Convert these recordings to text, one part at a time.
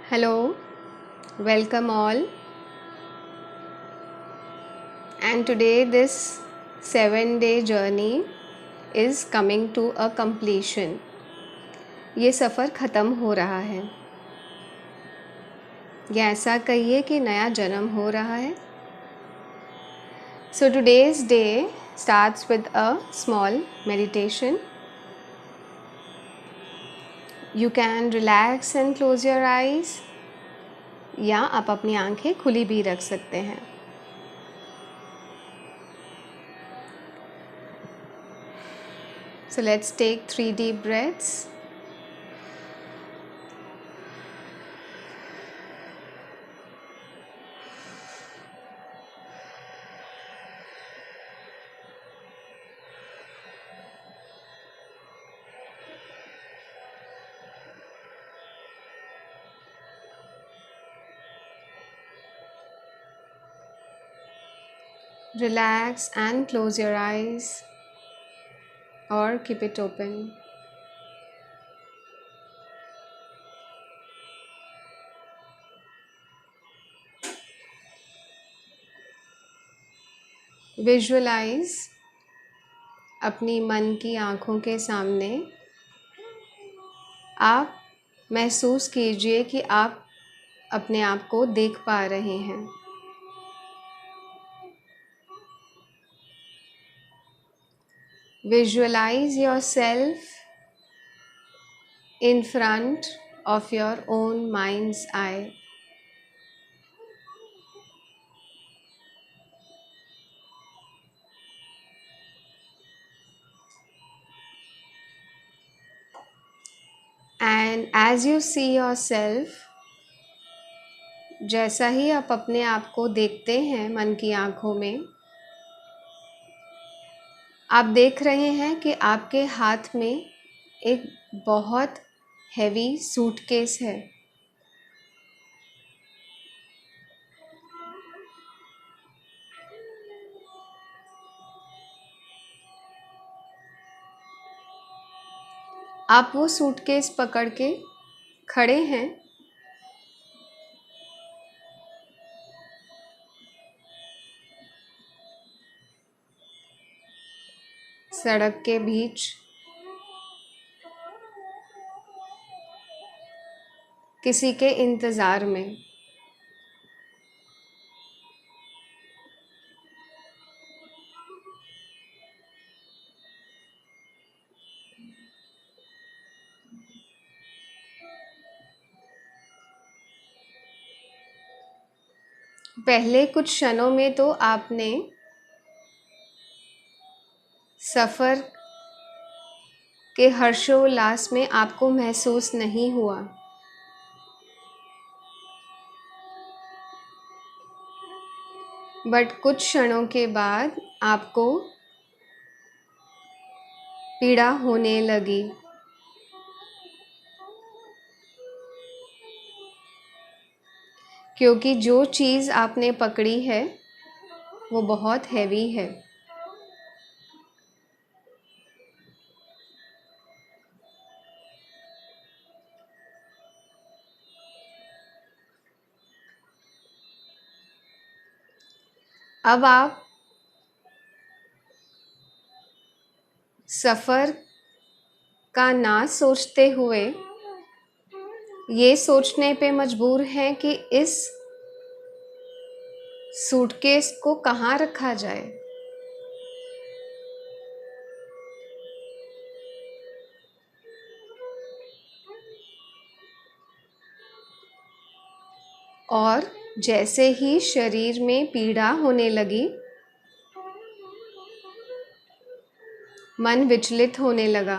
Hello, welcome all. And today, this 7-day journey is coming to a completion. ये सफ़र ख़त्म हो रहा है, या ऐसा कहिए कि नया जन्म हो रहा है. So today's day starts with a small meditation. You can relax and close your eyes, या आप अपनी आंखें खुली भी रख सकते हैं. So let's take 3 deep breaths. Relax and close your eyes or keep it open. Visualize अपनी मन की आँखों के सामने. आप महसूस कीजिए कि आप अपने आप को देख पा रहे हैं. Visualize yourself in front of your own mind's eye. And as you see yourself, जैसा ही आप अपने आप को देखते हैं मन की आँखों में, आप देख रहे हैं कि आपके हाथ में एक बहुत हैवी सूटकेस है. आप वो सूटकेस पकड़ के खड़े हैं. सड़क के बीच किसी के इंतज़ार में. पहले कुछ क्षणों में तो आपने सफ़र के हर्षोल्लास में आपको महसूस नहीं हुआ. बट कुछ क्षणों के बाद आपको पीड़ा होने लगी. क्योंकि जो चीज़ आपने पकड़ी है वो बहुत हैवी है. अब आप सफ़र का ना सोचते हुए ये सोचने पे मजबूर हैं कि इस सूटकेस को कहाँ रखा जाए. और जैसे ही शरीर में पीड़ा होने लगी, मन विचलित होने लगा.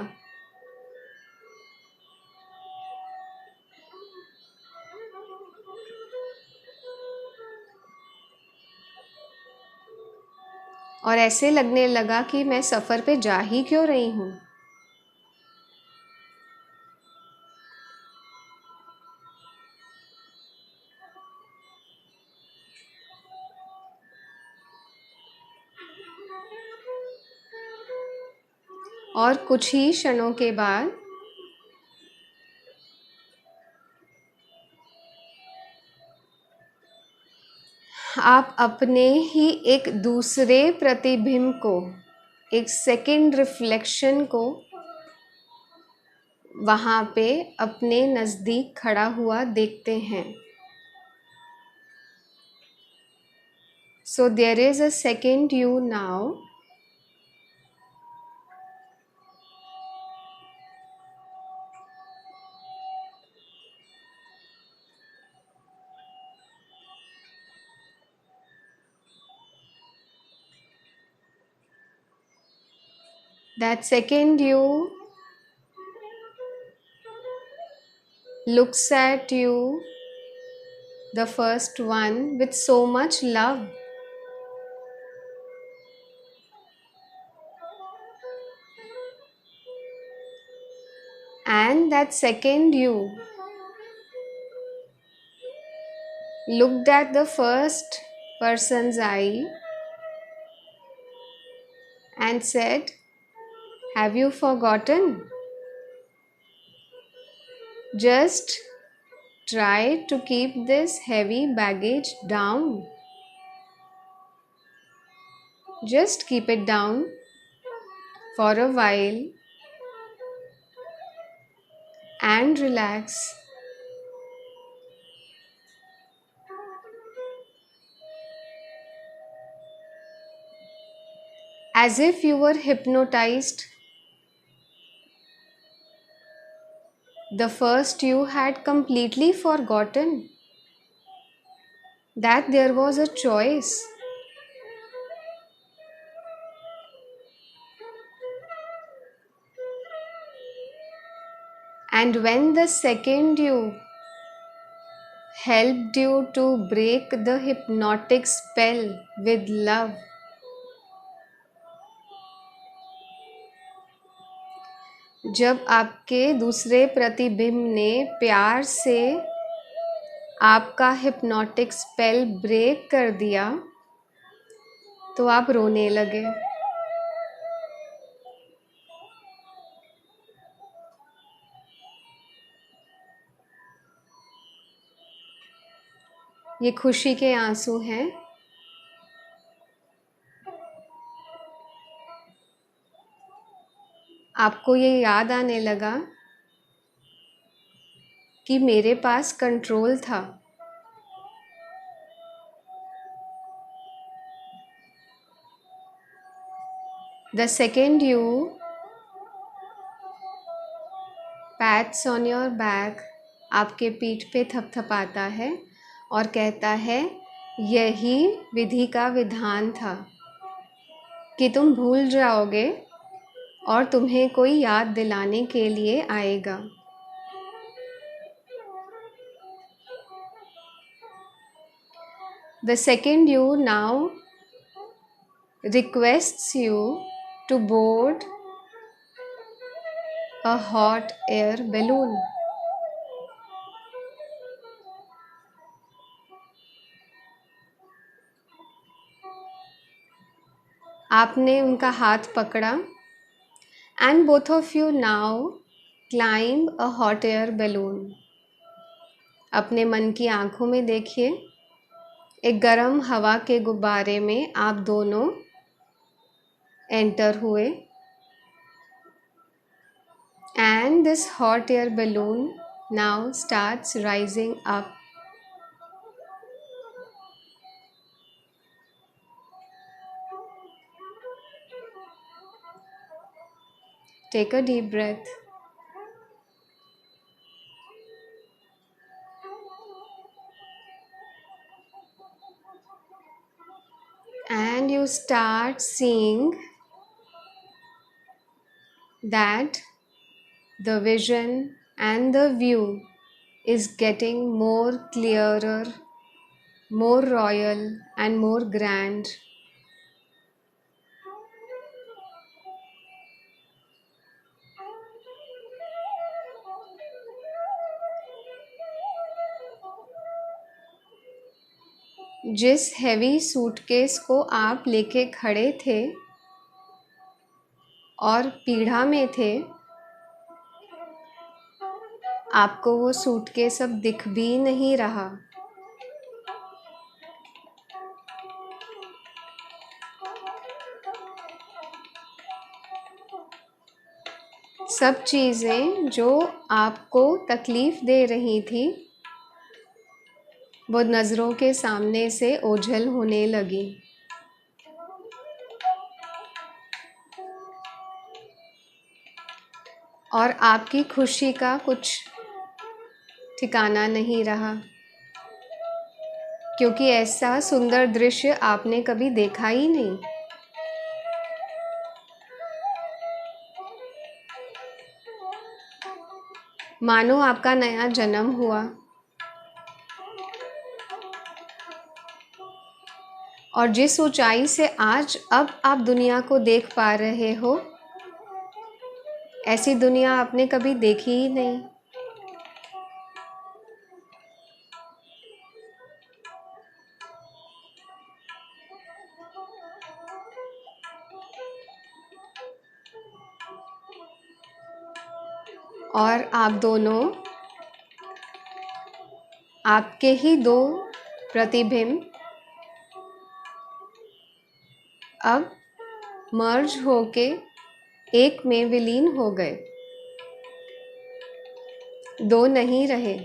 और ऐसे लगने लगा कि मैं सफ़र पे जा ही क्यों रही हूँ. और कुछ ही क्षणों के बाद आप अपने ही एक दूसरे प्रतिबिंब को, एक सेकंड रिफ्लेक्शन को वहाँ पे अपने नज़दीक खड़ा हुआ देखते हैं. So there is a second you now. That second you looks at you, the first one, with so much love. And that second you looked at the first person's eye and said, "Have you forgotten? Just try to keep this heavy baggage down. Just keep it down for a while and relax." As if you were hypnotized, the first you had completely forgotten that there was a choice. And when the second you helped you to break the hypnotic spell with love, जब आपके दूसरे प्रतिबिंब ने प्यार से आपका hypnotic spell break कर दिया, तो आप रोने लगे. ये खुशी के आंसू हैं. आपको ये याद आने लगा कि मेरे पास कंट्रोल था. The second you pats on your back, आपके पीठ पे थपथपाता है और कहता है, यही विधि का विधान था कि तुम भूल जाओगे और तुम्हें कोई याद दिलाने के लिए आएगा. The second you now requests you to board a hot air balloon. आपने उनका हाथ पकड़ा and both of you now climb a hot air balloon. अपने मन की आंखों में देखिए, एक गरम हवा के गुब्बारे में आप दोनों एंटर हुए. And this hot air balloon now starts rising up. Take a deep breath. And you start seeing that the vision and the view is getting more clearer, more royal and more grand. जिस heavy suitcase को आप लेके खड़े थे और पीढ़ा में थे, आपको वो सूटकेस अब दिख भी नहीं रहा. सब चीज़ें जो आपको तकलीफ़ दे रही थी वो नज़रों के सामने से ओझल होने लगी। और आपकी खुशी का कुछ ठिकाना नहीं रहा, क्योंकि ऐसा सुंदर दृश्य आपने कभी देखा ही नहीं। मानो आपका नया जन्म हुआ और जिस ऊंचाई से आज अब आप दुनिया को देख पा रहे हो, ऐसी दुनिया आपने कभी देखी ही नहीं। और आप दोनों, आपके ही दो प्रतिबिंब अब मर्ज होके एक में विलीन हो गए, दो नहीं रहे।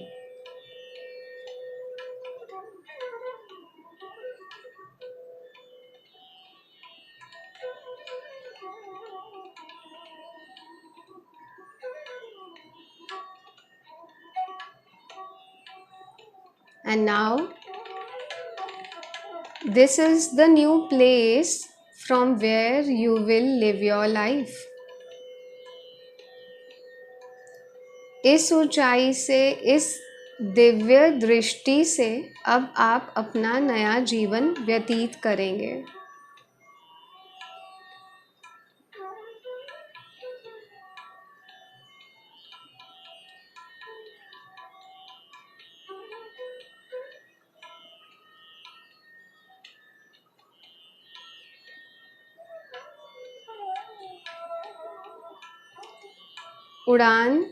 And now this is the new place from where you will live your life. इस ऊंचाई से, इस दिव्य दृष्टि से अब आप अपना नया जीवन व्यतीत करेंगे। उड़ान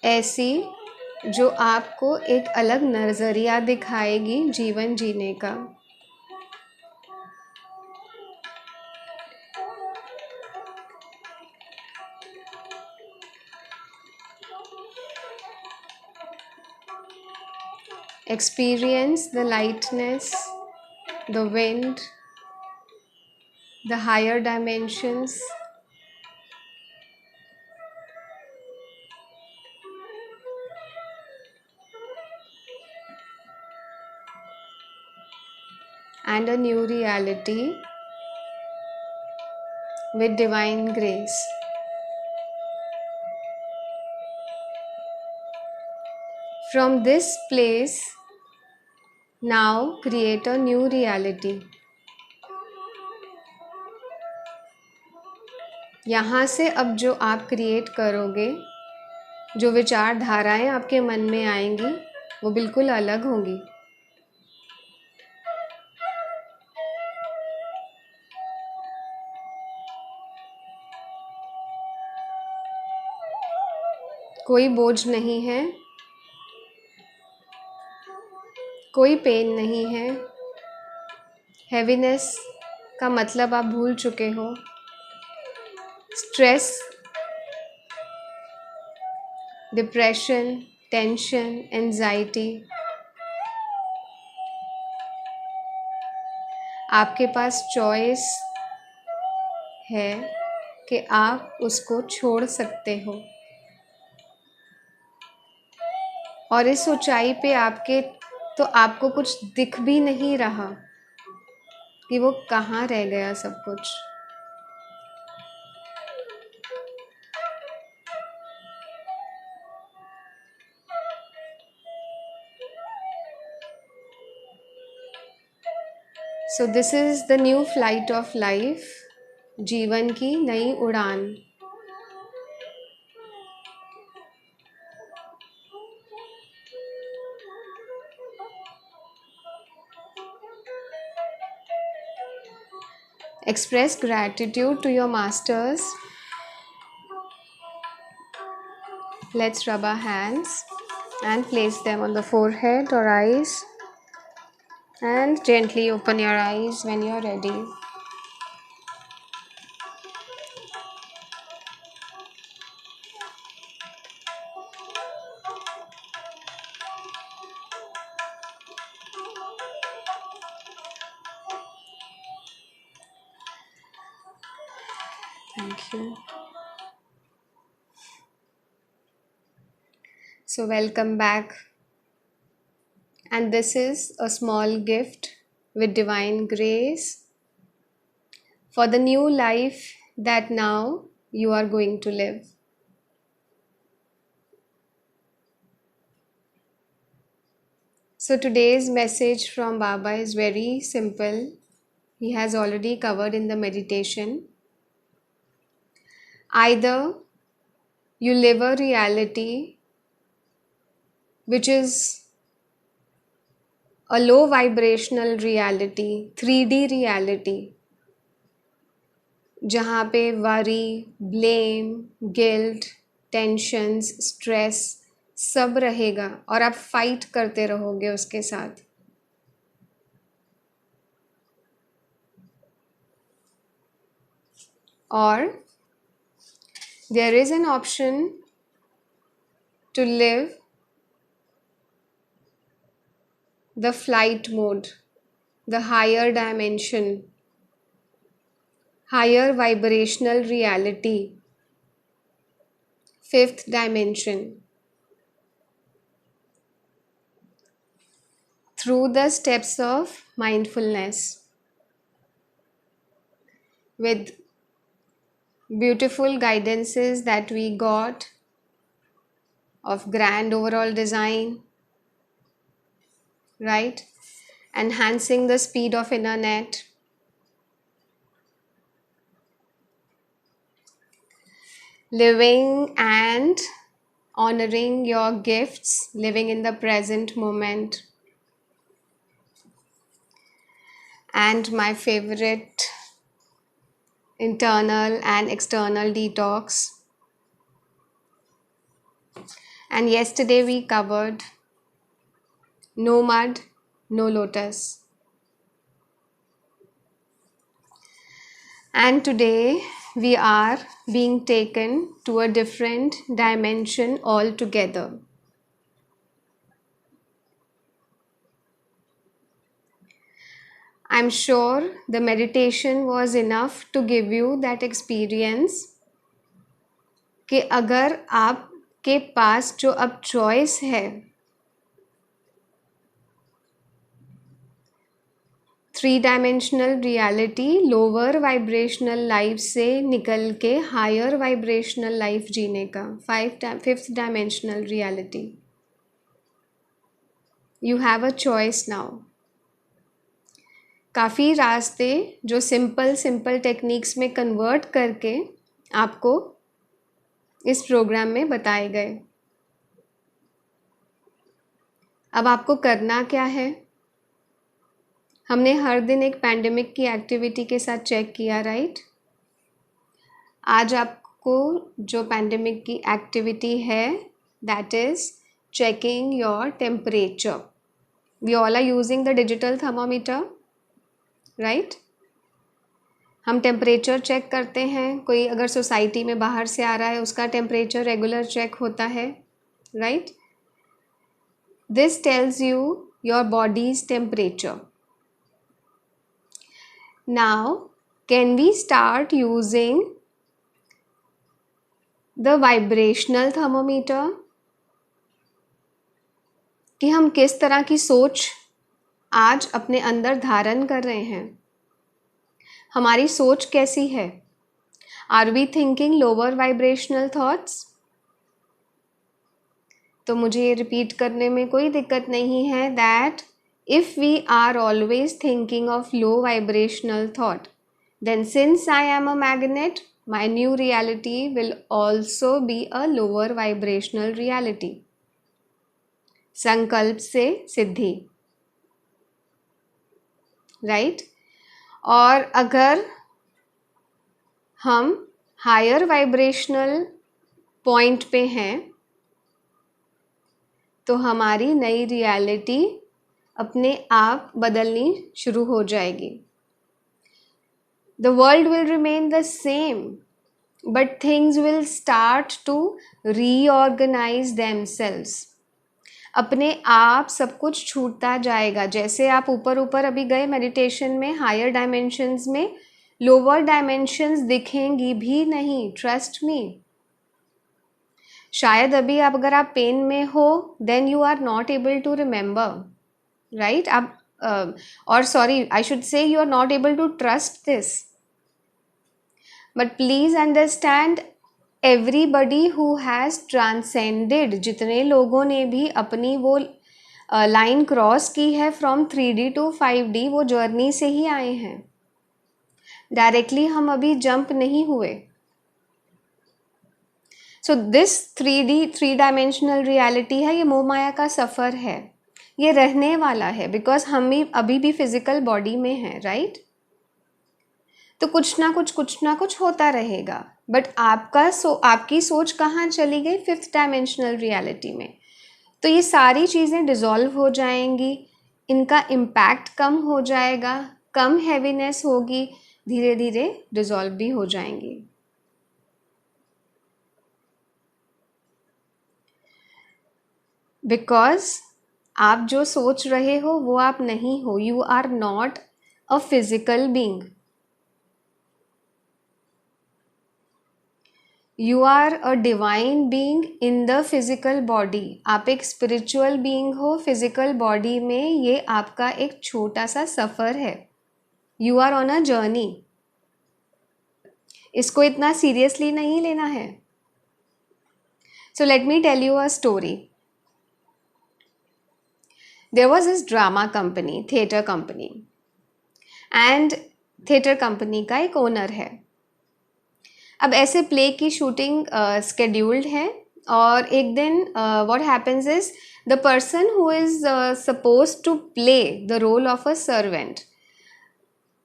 ऐसी जो आपको एक अलग नज़रिया दिखाएगी जीवन जीने का। Experience the lightness, the wind, the higher dimensions. And a new reality with divine grace. From this place, now create a new reality. यहाँ से अब जो आप क्रिएट करोगे, जो विचारधाराएं आपके मन में आएंगी वो बिल्कुल अलग होंगी। कोई बोझ नहीं है, कोई पेन नहीं है। हैवीनेस का मतलब आप भूल चुके हो। स्ट्रेस, डिप्रेशन, टेंशन, एंजाइटी, आपके पास चॉइस है कि आप उसको छोड़ सकते हो। और इस ऊंचाई पे आपको कुछ दिख भी नहीं रहा कि वो कहाँ रह गया सब कुछ। So this is the new flight of life, जीवन की नई उड़ान। Express gratitude to your masters. Let's rub our hands and place them on the forehead or eyes, and gently open your eyes when you're ready. Thank you. So welcome back, and this is a small gift with divine grace for the new life that now you are going to live. So today's message from Baba is very simple. He has already covered in the meditation. Either you live a reality which is a low vibrational reality, 3D reality, जहाँ पे worry, blame, guilt, tensions, stress सब रहेगा और आप fight करते रहोगे उसके साथ. और there is an option to live the flight mode, the higher dimension, higher vibrational reality, fifth dimension, through the steps of mindfulness with beautiful guidances that we got of grand overall design, right? Enhancing the speed of internet, living and honoring your gifts, living in the present moment. And my favorite, internal and external detox. And yesterday we covered no mud, no lotus. And today we are being taken to a different dimension altogether. I'm sure the meditation was enough to give you that experience कि अगर आपके पास जो अब choice है, 3-dimensional reality, lower vibrational life से निकल के higher vibrational life जीने का, 5th-dimensional reality, you have a choice now. काफ़ी रास्ते जो सिंपल टेक्निक्स में कन्वर्ट करके आपको इस प्रोग्राम में बताए गए. अब आपको करना क्या है? हमने हर दिन एक पैंडेमिक की एक्टिविटी के साथ चेक किया, राइट? आज आपको जो पैंडेमिक की एक्टिविटी है, that is checking your temperature. We all are using the digital thermometer, right? हम टेम्परेचर चेक करते हैं. कोई अगर सोसाइटी में बाहर से आ रहा है उसका टेम्परेचर रेगुलर चेक होता है, right? This tells you your body's temperature. Now can we start using the vibrational thermometer कि हम किस तरह की सोच आज अपने अंदर धारण कर रहे हैं. हमारी सोच कैसी है? Are we thinking lower vibrational thoughts? तो मुझे ये रिपीट करने में कोई दिक्कत नहीं है that if we are always thinking of low vibrational thought, then since I am a magnet, my new reality will also be a lower vibrational reality. संकल्प से सिद्धि, राइट? और अगर हम हायर वाइब्रेशनल पॉइंट पे हैं तो हमारी नई रियलिटी अपने आप बदलनी शुरू हो जाएगी. The world will remain the same but things will start to reorganise themselves. अपने आप सब कुछ छूटता जाएगा. जैसे आप ऊपर अभी गए मेडिटेशन में, हायर डायमेंशंस में, लोअर डायमेंशंस दिखेंगी भी नहीं, ट्रस्ट मी। शायद अभी आप अगर आप पेन में हो then you are not able to remember, right? आप और sorry, I should say you are not able to trust this, but please understand everybody who has transcended, जितने लोगों ने भी अपनी वो लाइन क्रॉस की है फ्रॉम 3D टू 5D, वो जर्नी से ही आए हैं। डायरेक्टली हम अभी जंप नहीं हुए। सो दिस 3 डायमेंशनल रियलिटी है, ये मोह माया का सफ़र है, ये रहने वाला है, बिकॉज हम भी अभी भी फिजिकल बॉडी में हैं, राइट? तो कुछ ना कुछ होता रहेगा, बट आपकी सोच कहाँ चली गई? 5th डायमेंशनल रियलिटी में। तो ये सारी चीज़ें डिज़ोल्व हो जाएंगी, इनका इम्पैक्ट कम हो जाएगा, कम हैवीनेस होगी, धीरे धीरे डिज़ोल्व भी हो जाएंगी। बिकॉज आप जो सोच रहे हो वो आप नहीं हो, you are not a physical being, you are a divine being in the physical body. आप एक स्पिरिचुअल बीइंग हो फिजिकल बॉडी में, ये आपका एक छोटा सा सफ़र है, you are on a journey. इसको इतना सीरियसली नहीं लेना है। So let me tell you a story. There was this drama company, theatre company, and theatre company का एक ओनर है। अब ऐसे प्ले की शूटिंग स्केड्यूल्ड है, और एक दिन what happens is the person who is suppose to play the role of a servant,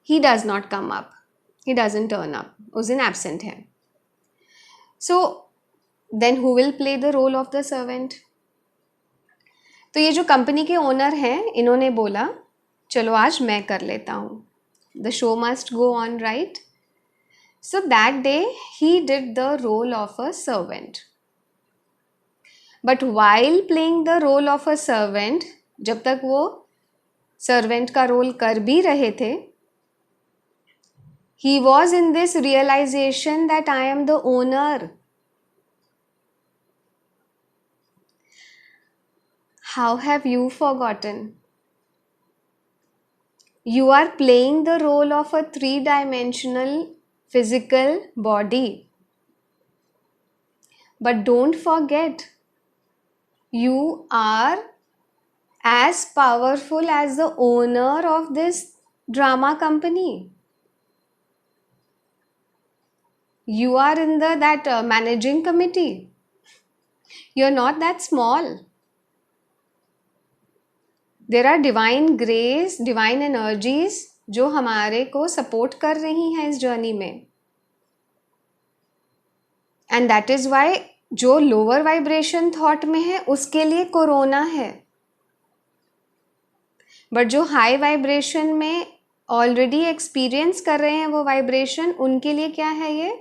he does not come up, he doesn't turn up, उस दिन एब्सेंट है। So then who will play the role of the servant? तो ये जो company के owner हैं, इन्होंने बोला चलो आज मैं कर लेता हूँ, the show must go on, right? So that day he did the role of a servant. But while playing the role of a servant, जब तक वो servant का रोल कर भी रहे थे, he was in this realization that I am the owner. How have you forgotten? You are playing the role of a 3-dimensional physical body. But don't forget, you are as powerful as the owner of this drama company. You are in that managing committee. You're not that small. There are divine grace, divine energies जो हमारे को support कर रही हैं इस journey में, and that is why जो lower vibration thought में है उसके लिए कोरोना है, बट जो हाई वाइब्रेशन में ऑलरेडी एक्सपीरियंस कर रहे हैं वो वाइब्रेशन, उनके लिए क्या है? ये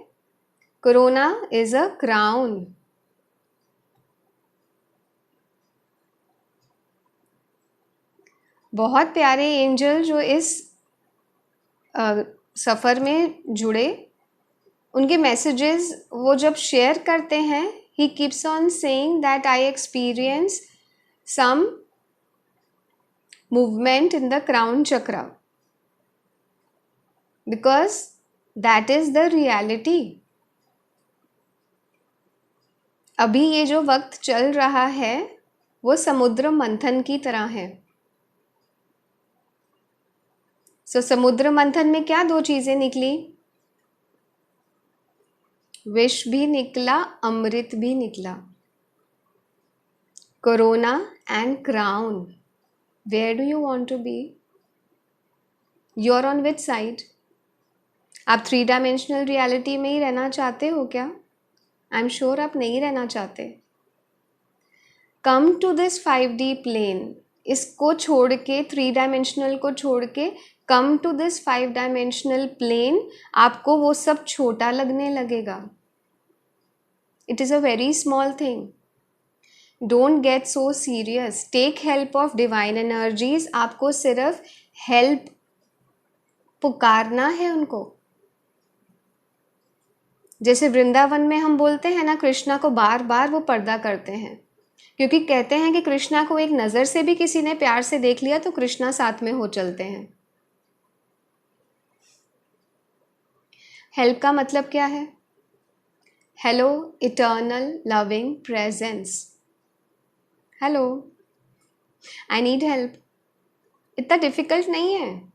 कोरोना इज अ क्राउन। बहुत प्यारे एंजल जो इस सफ़र में जुड़े, उनके मैसेजेस वो जब शेयर करते हैं, he keeps on saying that I experience some movement in the crown chakra, because that is the reality. अभी ये जो वक्त चल रहा है वो समुद्र मंथन की तरह है। सो समुद्र मंथन में क्या 2 चीज़ें निकली? विष भी निकला, अमृत भी निकला। Corona and crown, where do you want to be? You're on which side? आप 3 डायमेंशनल रियलिटी में ही रहना चाहते हो क्या? आई एम श्योर आप नहीं रहना चाहते। कम टू दिस 5D प्लेन, इसको छोड़ के 3 डायमेंशनल को छोड़ के come to this 5 dimensional plane, आपको वो सब छोटा लगने लगेगा। It is a very small thing. Don't get so serious, take help of divine energies. आपको सिर्फ हेल्प पुकारना है उनको, जैसे वृंदावन में हम बोलते हैं ना, कृष्णा को बार बार वो पर्दा करते हैं, क्योंकि कहते हैं कि कृष्णा को एक नज़र से भी किसी ने प्यार से देख लिया तो कृष्णा साथ में हो चलते हैं। हेल्प का मतलब क्या है? Hello eternal loving presence, hello I need help. इतना डिफिकल्ट नहीं है।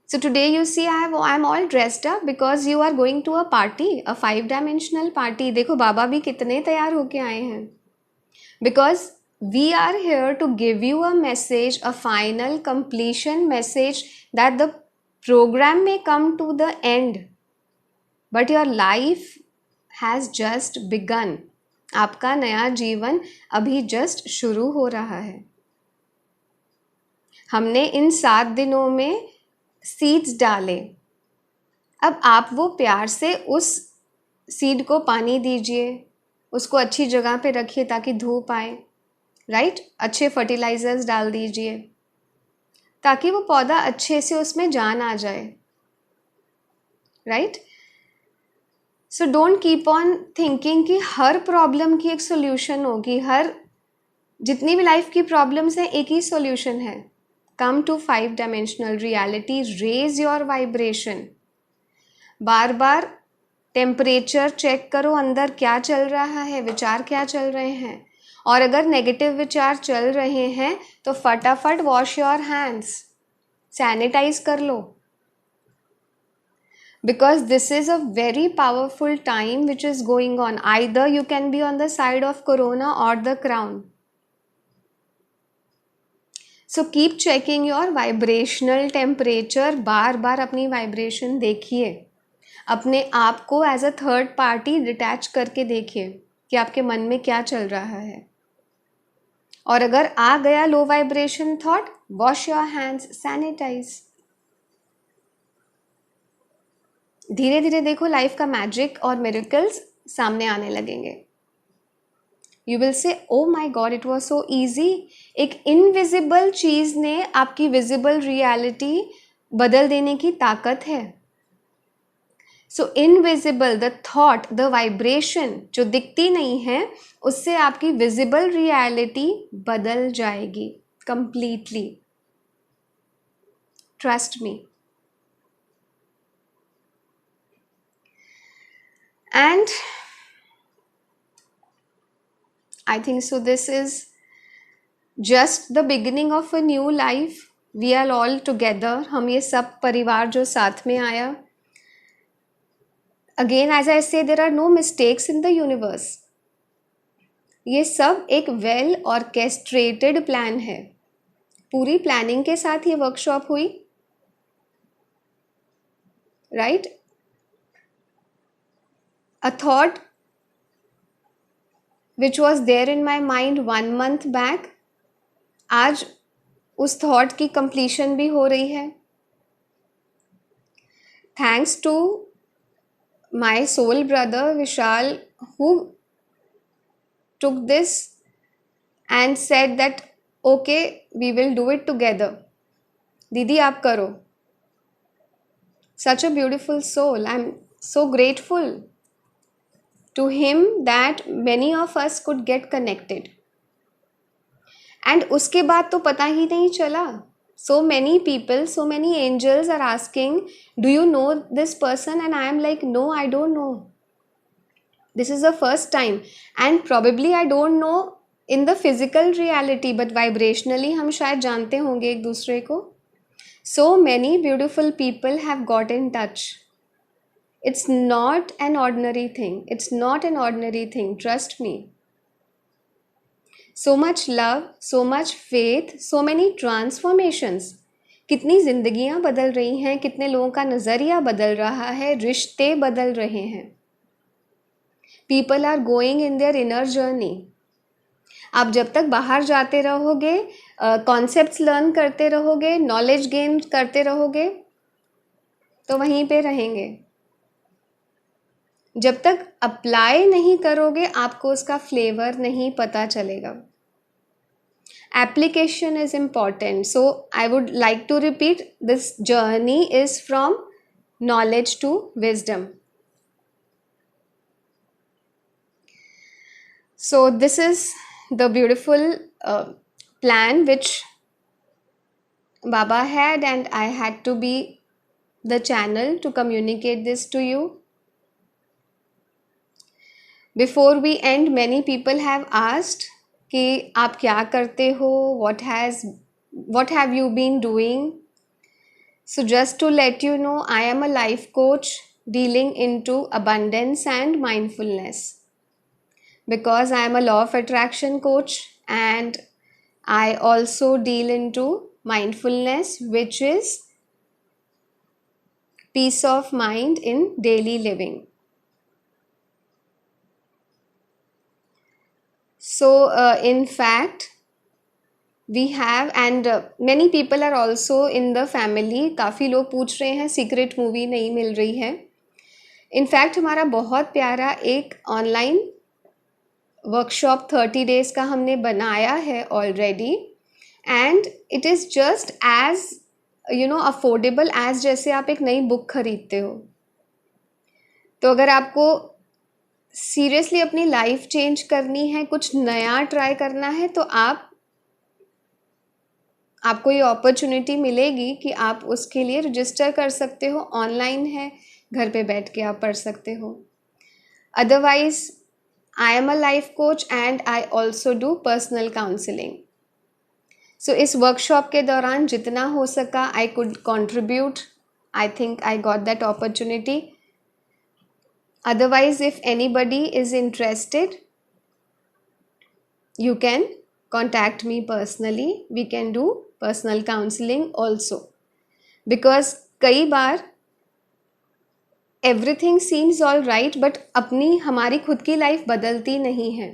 So today you see I'm all dressed up because you are going to a party, a 5-dimensional party. देखो बाबा भी कितने तैयार होके आए हैं। Because we are here to give you a message, a final completion message that the program may come to the end, but your life has just begun. आपका नया जीवन अभी जस्ट शुरू हो रहा है। हमने इन 7 दिनों में सीड्स डाले। अब आप वो प्यार से उस सीड को पानी दीजिए, उसको अच्छी जगह पे रखिए ताकि धूप आए, राइट। अच्छे फर्टिलाइजर्स डाल दीजिए ताकि वो पौधा अच्छे से उसमें जान आ जाए, right. So don't keep on thinking कि हर प्रॉब्लम की एक सोल्यूशन होगी, हर जितनी भी लाइफ की प्रॉब्लम्स हैं एक ही सोल्यूशन है। Come to 5-dimensional reality, raise your vibration। बार बार टेम्परेचर चेक करो, अंदर क्या चल रहा है, विचार क्या चल रहे हैं, और अगर नेगेटिव विचार चल रहे हैं तो फटाफट वॉश योर हैंड्स, सैनिटाइज कर लो। Because this is a very powerful time which is going on. Either you can be on the side of corona और the crown. So keep checking your vibrational temperature. बार बार अपनी vibration देखिए, अपने आप को as a third party detach करके देखिए कि आपके मन में क्या चल रहा है। और अगर आ गया low vibration thought, wash your hands, sanitise. धीरे धीरे देखो लाइफ का मैजिक और मिरेकल्स सामने आने लगेंगे। You will say oh my god it was so easy. एक इनविजिबल चीज ने आपकी विजिबल रियलिटी बदल देने की ताकत है। So invisible, the thought, the vibration जो दिखती नहीं है, उससे आपकी विजिबल रियलिटी बदल जाएगी completely. Trust me. And I think so this is just the beginning of a new life. We are all together. हम ये सब परिवार जो साथ में आया। Again as I say, there are no mistakes in the universe. ये सब एक वेल ऑर्केस्ट्रेटेड प्लान है। पूरी प्लानिंग के साथ ये वर्कशॉप हुई, right. A thought which was there in my mind 1 month back, आज उस थॉट की कंप्लीशन भी हो रही है। Thanks to my soul brother Vishal who took this and said that okay we will do it together। दीदी आप करो। Such a beautiful soul. I'm so grateful to him that many of us could get connected। And उसके बाद तो पता ही नहीं चला। So many people, so many angels are asking, do you know this person? And I am like, no, I don't know. This is the first time. And probably I don't know in the physical reality, but vibrationally हम शायद जानते होंगे एक दूसरे को। So many beautiful people have got in touch. It's not an ordinary thing. It's not an ordinary thing. Trust me. So much love, so much faith, so many transformations। कितनी जिंदगियां बदल रही हैं, कितने लोगों का नज़रिया बदल रहा है, रिश्ते बदल रहे हैं। People are going in their inner journey। आप जब तक बाहर जाते रहोगे, कॉन्सेप्ट्स लर्न करते रहोगे, नॉलेज गेन करते रहोगे, तो वहीं पे रहेंगे। जब तक अप्लाई नहीं करोगे आपको उसका फ्लेवर नहीं पता चलेगा। Application is important. So I would like to repeat, this journey is from knowledge to wisdom. So this is the beautiful plan which Baba had, and I had to be the channel to communicate this to you. Before we end, many people have asked कि आप क्या करते हो, what have you been doing? So just to let you know, I am a life coach dealing into abundance and mindfulness, because I am a law of attraction coach, and I also deal into mindfulness, which is peace of mind in daily living. So in fact, we have, and many people are also in the family. काफ़ी लोग पूछ रहे हैं secret movie नहीं मिल रही है. In fact हमारा बहुत प्यारा एक ऑनलाइन वर्कशॉप 30 डेज़ का हमने बनाया है already, and it is just as affordable as जैसे आप एक नई बुक खरीदते हो. तो अगर आपको सीरियसली अपनी लाइफ चेंज करनी है, कुछ नया ट्राई करना है, तो आपको ये अपॉर्चुनिटी मिलेगी कि आप उसके लिए रजिस्टर कर सकते हो. ऑनलाइन है, घर पे बैठ के आप पढ़ सकते हो. Otherwise I am a life coach and I also do personal counselling. So इस वर्कशॉप के दौरान जितना हो सका I could contribute. I think I got that opportunity. Otherwise if anybody is interested, you can contact me personally. We can do personal counseling also, because कई बार everything seems all right, but अपनी हमारी खुद की life बदलती नहीं है.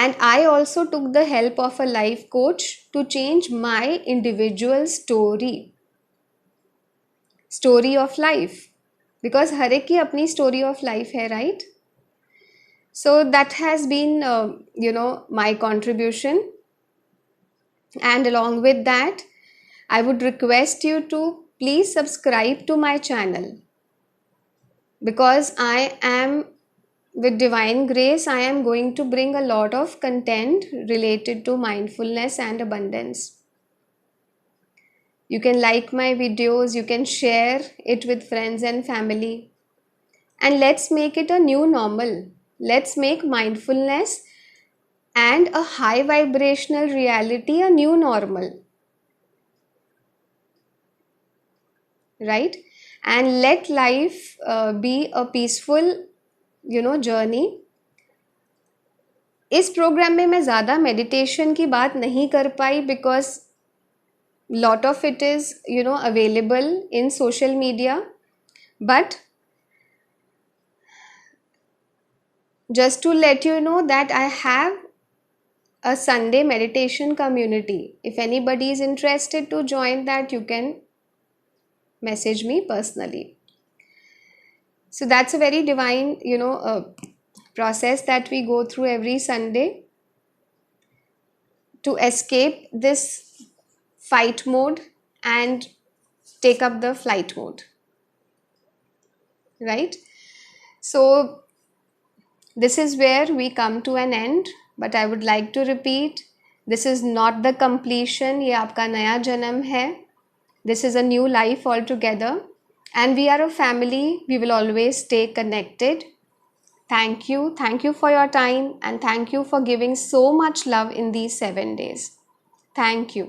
And I also took the help of a life coach to change my individual story of life, because हर एक की अपनी story of life है, right? So that has been my contribution, and along with that I would request you to please subscribe to my channel, because I am, with divine grace, I am going to bring a lot of content related to mindfulness and abundance. You can like my videos, you can share it with friends and family, and let's make it a new normal. Let's make mindfulness and a high vibrational reality a new normal, right? And let life be a peaceful journey. इस programme में मैं ज़्यादा meditation की बात नहीं कर पाई, because lot of it is available in social media, but just to let you know that I have a Sunday meditation community. If anybody is interested to join that, you can message me personally. So that's a very divine process that we go through every Sunday to escape this fight mode and take up the flight mode, right? So this is where we come to an end, but I would like to repeat, this is not the completion. ये आपका नया जन्म है. This is a new life altogether, and we are a family. We will always stay connected. Thank you for your time, and thank you for giving so much love in these 7 days. Thank you.